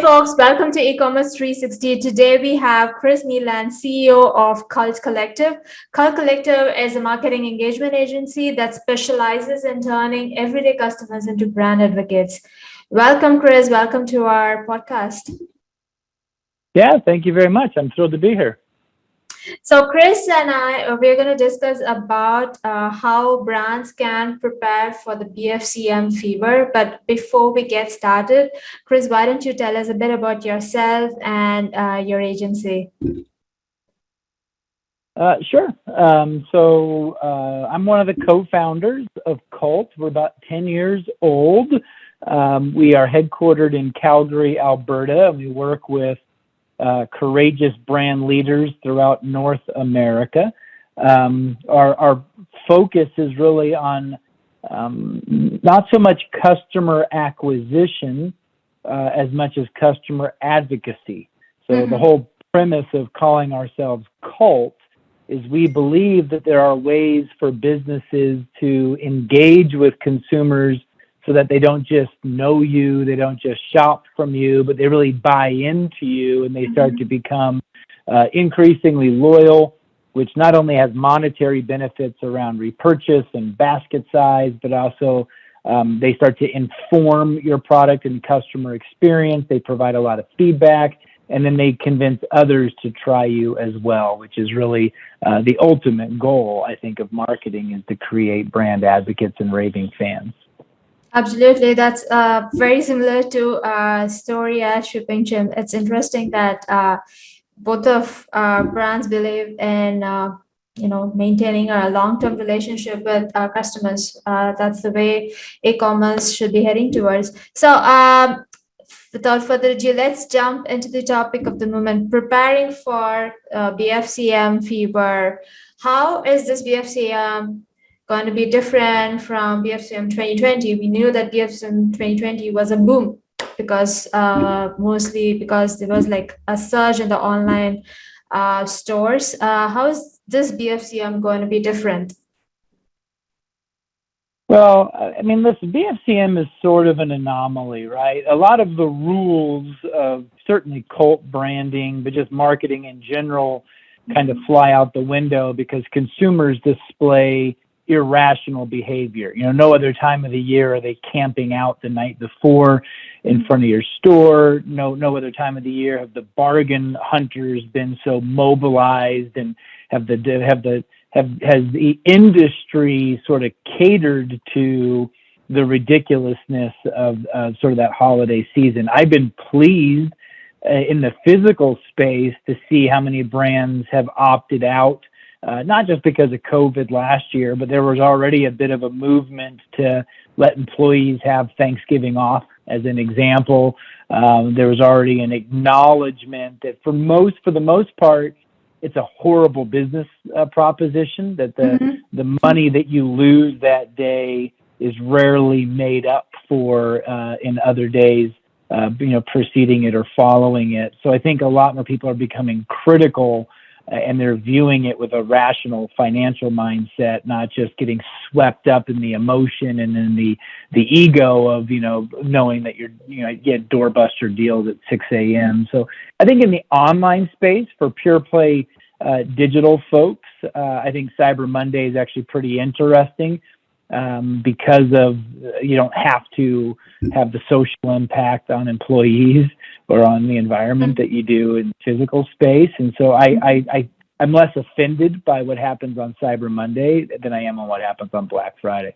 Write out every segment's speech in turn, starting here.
Folks, welcome to e-commerce 360. Today we have Chris Kneeland, CEO of Cult Collective. Cult Collective is a marketing engagement agency that specializes in turning everyday customers into brand advocates. Welcome, Chris. Welcome to our podcast. Yeah, thank you very much. I'm thrilled to be here. So Chris and we're going to discuss about how brands can prepare for the BFCM fever. But before we get started, Chris, why don't you tell us a bit about yourself and your agency? Sure. I'm one of the co-founders of Cult. We're about 10 years old. We are headquartered in Calgary, Alberta, and we work with courageous brand leaders throughout North America. Our focus is really on not so much customer acquisition as much as customer advocacy. So the whole premise of calling ourselves Cult is we believe that there are ways for businesses to engage with consumers so that they don't just know you, they don't just shop from you, but they really buy into you and they start to become increasingly loyal, which not only has monetary benefits around repurchase and basket size, but also they start to inform your product and customer experience. They provide a lot of feedback, and then they convince others to try you as well, which is really the ultimate goal, I think, of marketing, is to create brand advocates and raving fans. Absolutely. That's very similar to story at Shipping Gym. It's interesting that both of brands believe in maintaining a long-term relationship with customers. That's the way e-commerce should be heading towards. So without further ado, let's jump into the topic of the moment, preparing for BFCM fever. How is this BFCM going to be different from BFCM 2020? We knew that BFCM 2020 was a boom because mostly because there was like a surge in the online stores. How is this BFCM going to be different? Well, I mean, listen, BFCM is sort of an anomaly, right? A lot of the rules of certainly Cult branding, but just marketing in general, kind of fly out the window because consumers display irrational behavior. No other time of the year are they camping out the night before in front of your store. No other time of the year have the bargain hunters been so mobilized, and has the industry sort of catered to the ridiculousness of sort of that holiday season. I've been pleased in the physical space to see how many brands have opted out. Not just because of COVID last year, but there was already a bit of a movement to let employees have Thanksgiving off, as an example. There was already an acknowledgement that for the most part, it's a horrible business proposition, that the money that you lose that day is rarely made up for in other days, preceding it or following it. So I think a lot more people are becoming critical, and they're viewing it with a rational financial mindset, not just getting swept up in the emotion and in the ego of, knowing that you get doorbuster deals at 6 a.m. So I think in the online space for pure play digital folks, I think Cyber Monday is actually pretty interesting because of you don't have to have the social impact on employees or on the environment that you do in physical space. And so I'm less offended by what happens on Cyber Monday than I am on what happens on Black Friday.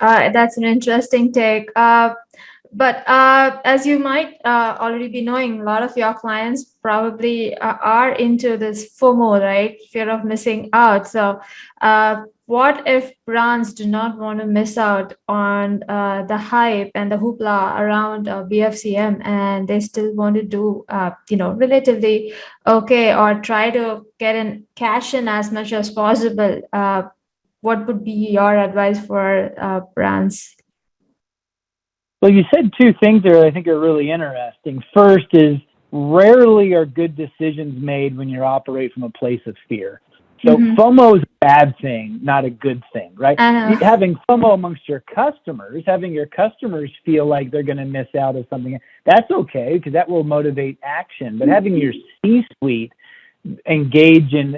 That's an interesting take. But as you might already be knowing, a lot of your clients probably are into this FOMO, right? Fear of missing out. So what if brands do not want to miss out on the hype and the hoopla around BFCM, and they still want to do, relatively okay, or try to get in cash in as much as possible? What would be your advice for brands? Well, you said two things there I think are really interesting. First is rarely are good decisions made when you operate from a place of fear. So Mm-hmm. FOMO is a bad thing, not a good thing, right? I know. Having FOMO amongst your customers, having your customers feel like they're going to miss out on something, that's okay because that will motivate action. But having your C-suite engage in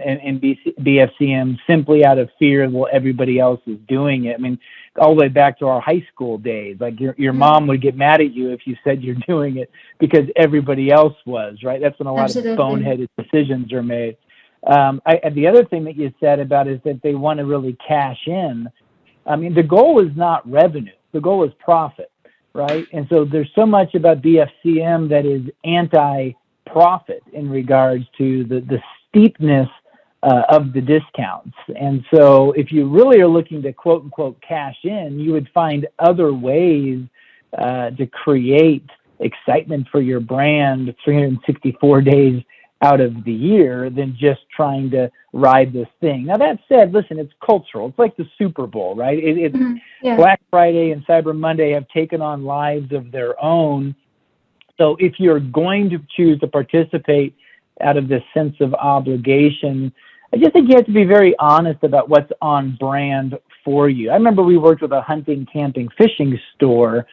BFCM simply out of fear of what everybody else is doing it. I mean, all the way back to our high school days, like your mom would get mad at you if you said you're doing it because everybody else was, right? That's when a lot of Absolutely. boneheaded decisions are made. The other thing that you said about is that they want to really cash in. I mean, the goal is not revenue. The goal is profit, right? And so there's so much about BFCM that is anti-profit in regards to the steepness of the discounts. And so if you really are looking to quote unquote cash in, you would find other ways to create excitement for your brand 364 days out of the year than just trying to ride this thing. Now that said, listen, it's cultural. It's like the Super Bowl, right? It's Yeah. Black Friday and Cyber Monday have taken on lives of their own. So if you're going to choose to participate out of this sense of obligation, I just think you have to be very honest about what's on brand for you. I remember we worked with a hunting, camping, fishing store,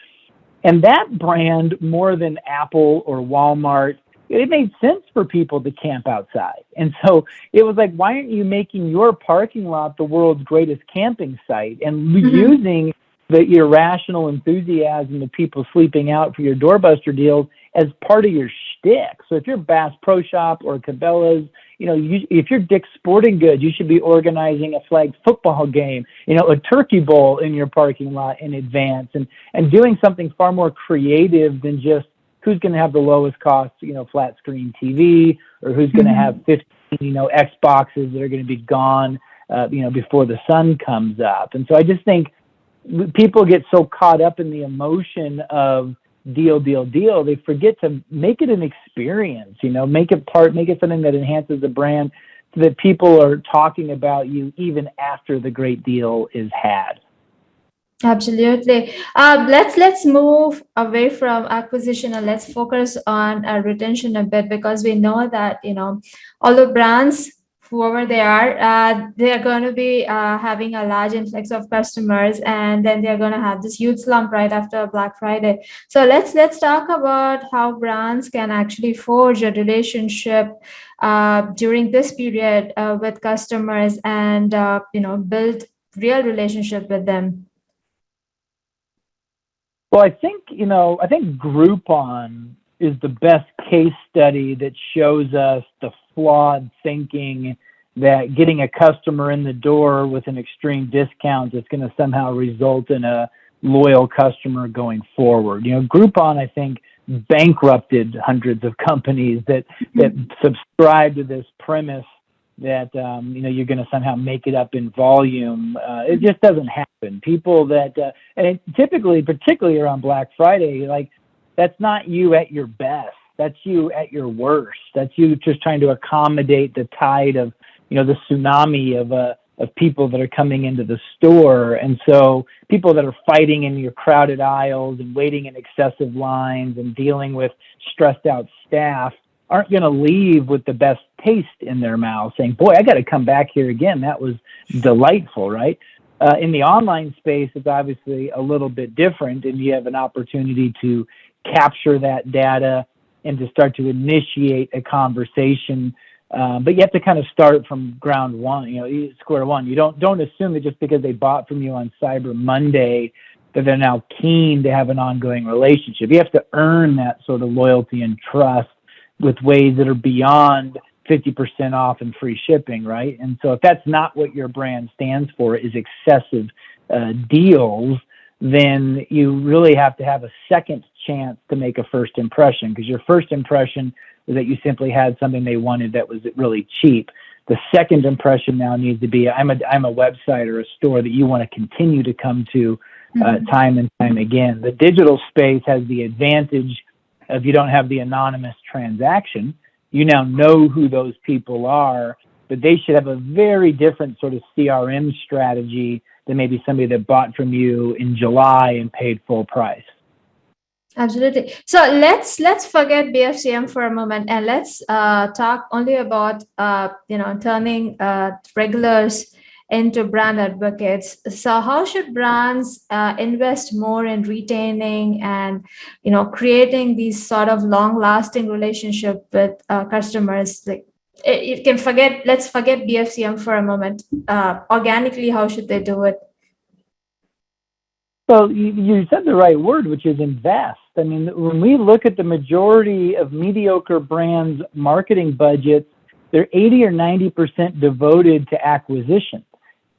and that brand, more than Apple or Walmart, it made sense for people to camp outside. And so it was like, why aren't you making your parking lot the world's greatest camping site and using the irrational enthusiasm of people sleeping out for your doorbuster deals as part of your shtick? So if you're Bass Pro Shop or Cabela's, if you're Dick's Sporting Goods, you should be organizing a flag football game, a turkey bowl in your parking lot in advance and doing something far more creative than just who's going to have the lowest cost, flat screen TV, or who's going to have 15, Xboxes that are going to be gone, before the sun comes up. And so I just think people get so caught up in the emotion of deal, they forget to make it an experience, make it something that enhances the brand so that people are talking about you even after the great deal is had. Absolutely. Let's move away from acquisition and let's focus on retention a bit, because we know that all the brands, whoever they are going to be having a large influx of customers, and then they're going to have this huge slump right after Black Friday. So let's talk about how brands can actually forge a relationship during this period with customers and build real relationship with them. Well, I think Groupon is the best case study that shows us the flawed thinking that getting a customer in the door with an extreme discount is going to somehow result in a loyal customer going forward. Groupon, I think, bankrupted hundreds of companies that subscribe to this premise that you're going to somehow make it up in volume. It just doesn't happen. People that and typically, particularly around Black Friday, like that's not you at your best. That's you at your worst. That's you just trying to accommodate the tide of the tsunami of people that are coming into the store. And so people that are fighting in your crowded aisles and waiting in excessive lines and dealing with stressed out staff aren't going to leave with the best taste in their mouth saying, boy, I got to come back here again. That was delightful, right? In the online space, it's obviously a little bit different, and you have an opportunity to capture that data and to start to initiate a conversation. But you have to kind of start from ground one, square one. You don't assume that just because they bought from you on Cyber Monday that they're now keen to have an ongoing relationship. You have to earn that sort of loyalty and trust with ways that are beyond 50% off and free shipping, right? And so if that's not what your brand stands for, is excessive deals, then you really have to have a second chance to make a first impression, because your first impression is that you simply had something they wanted that was really cheap. The second impression now needs to be, I'm a website or a store that you want to continue to come to time and time again. The digital space has the advantage of you don't have the anonymous transaction. You now know who those people are, but they should have a very different sort of CRM strategy than maybe somebody that bought from you in July and paid full price. Absolutely. So let's forget BFCM for a moment, and let's talk only about turning regulars into brand advocates. So how should brands invest more in retaining and creating these sort of long lasting relationship with customers? Like you can forget. Let's forget BFCM for a moment. Organically, how should they do it? Well, you said the right word, which is invest. I mean, when we look at the majority of mediocre brands' marketing budgets, they're 80 or 90% devoted to acquisition.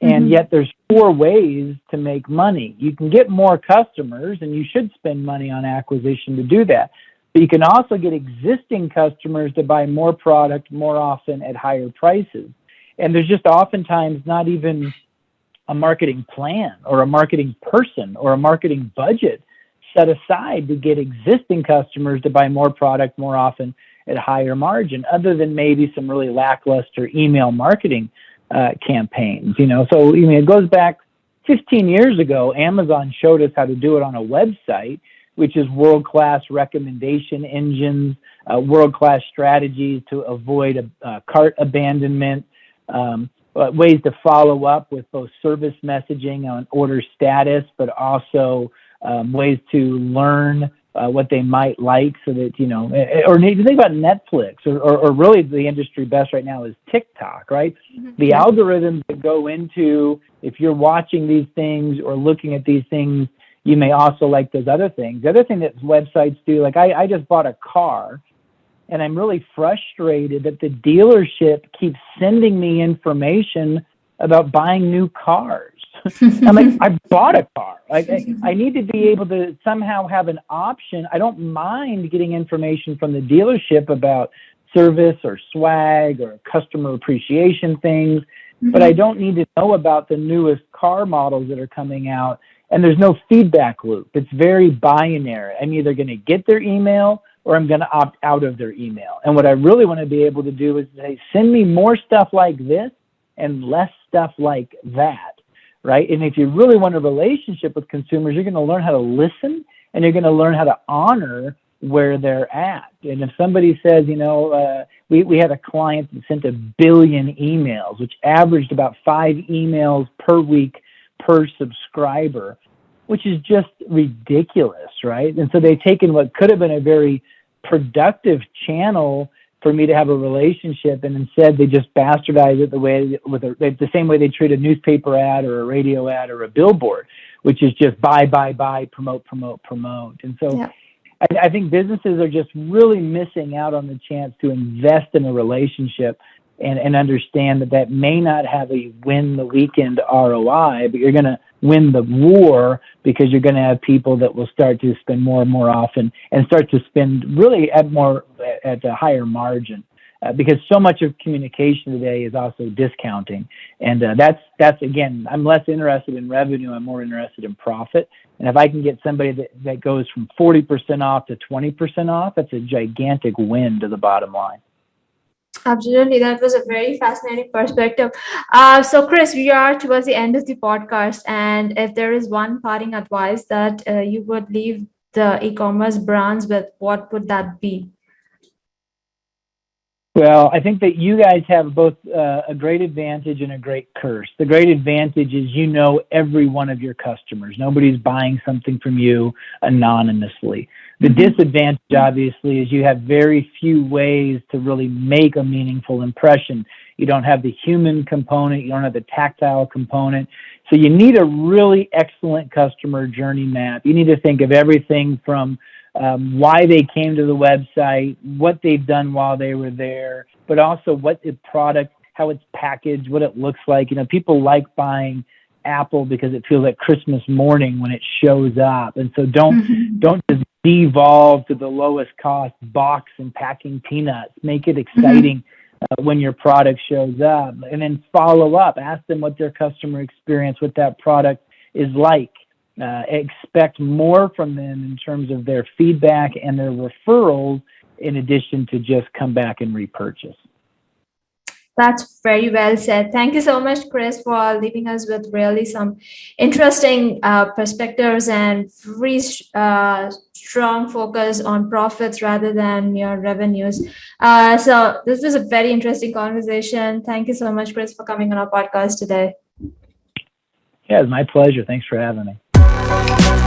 And Mm-hmm. yet there's four ways to make money. You can get more customers, and you should spend money on acquisition to do that. But you can also get existing customers to buy more product more often at higher prices. And there's just oftentimes not even a marketing plan or a marketing person or a marketing budget set aside to get existing customers to buy more product more often at a higher margin, other than maybe some really lackluster email marketing campaigns. So it goes back 15 years ago. Amazon showed us how to do it on a website, which is world-class recommendation engines, world-class strategies to avoid cart abandonment, ways to follow up with both service messaging on order status, but also ways to learn what they might like, so that, or if you think about Netflix, or really the industry best right now is TikTok, right? The Yeah. algorithms that go into, if you're watching these things or looking at these things, you may also like those other things. The other thing that websites do, like I just bought a car, and I'm really frustrated that the dealership keeps sending me information about buying new cars. I'm like, I bought a car. I need to be able to somehow have an option. I don't mind getting information from the dealership about service or swag or customer appreciation things, but I Mhm. don't need to know about the newest car models that are coming out. And there's no feedback loop. It's very binary. I'm either going to get their email or I'm going to opt out of their email. And what I really want to be able to do is say, send me more stuff like this and less stuff like that, right? And if you really want a relationship with consumers, you're going to learn how to listen, and you're going to learn how to honor where they're at. And if somebody says, we had a client that sent 1 billion emails, which averaged about 5 emails per week per subscriber, which is just ridiculous, right? And so they've taken what could have been a very productive channel for me to have a relationship, and instead they just bastardize it the same way they treat a newspaper ad or a radio ad or a billboard, which is just buy, promote, promote, promote. And so Yeah. I think businesses are just really missing out on the chance to invest in a relationship, and understand that may not have a win the weekend ROI, but you're going to win the war, because you're going to have people that will start to spend more and more often, and start to spend really at a higher margin, because so much of communication today is also discounting. And that's again, I'm less interested in revenue. I'm more interested in profit. And if I can get somebody that goes from 40% off to 20% off, that's a gigantic win to the bottom line. Absolutely, that was a very fascinating perspective. So, Chris, we are towards the end of the podcast, and if there is one parting advice that you would leave the e-commerce brands with, what would that be? Well, I think that you guys have both a great advantage and a great curse. The great advantage is every one of your customers. Nobody's buying something from you anonymously. The disadvantage, obviously, is you have very few ways to really make a meaningful impression. You don't have the human component. You don't have the tactile component. So you need a really excellent customer journey map. You need to think of everything from why they came to the website, what they've done while they were there, but also what the product, how it's packaged, what it looks like. People like buying Apple because it feels like Christmas morning when it shows up. And so don't just devolve to the lowest cost box and packing peanuts. Make it exciting when your product shows up, and then follow up. Ask them what their customer experience with that product is like. Expect more from them in terms of their feedback and their referrals, in addition to just come back and repurchase. That's very well said. Thank you so much, Chris, for leaving us with really some interesting perspectives and very strong focus on profits rather than your revenues. So this was a very interesting conversation. Thank you so much, Chris, for coming on our podcast today. Yeah, it's my pleasure. Thanks for having me.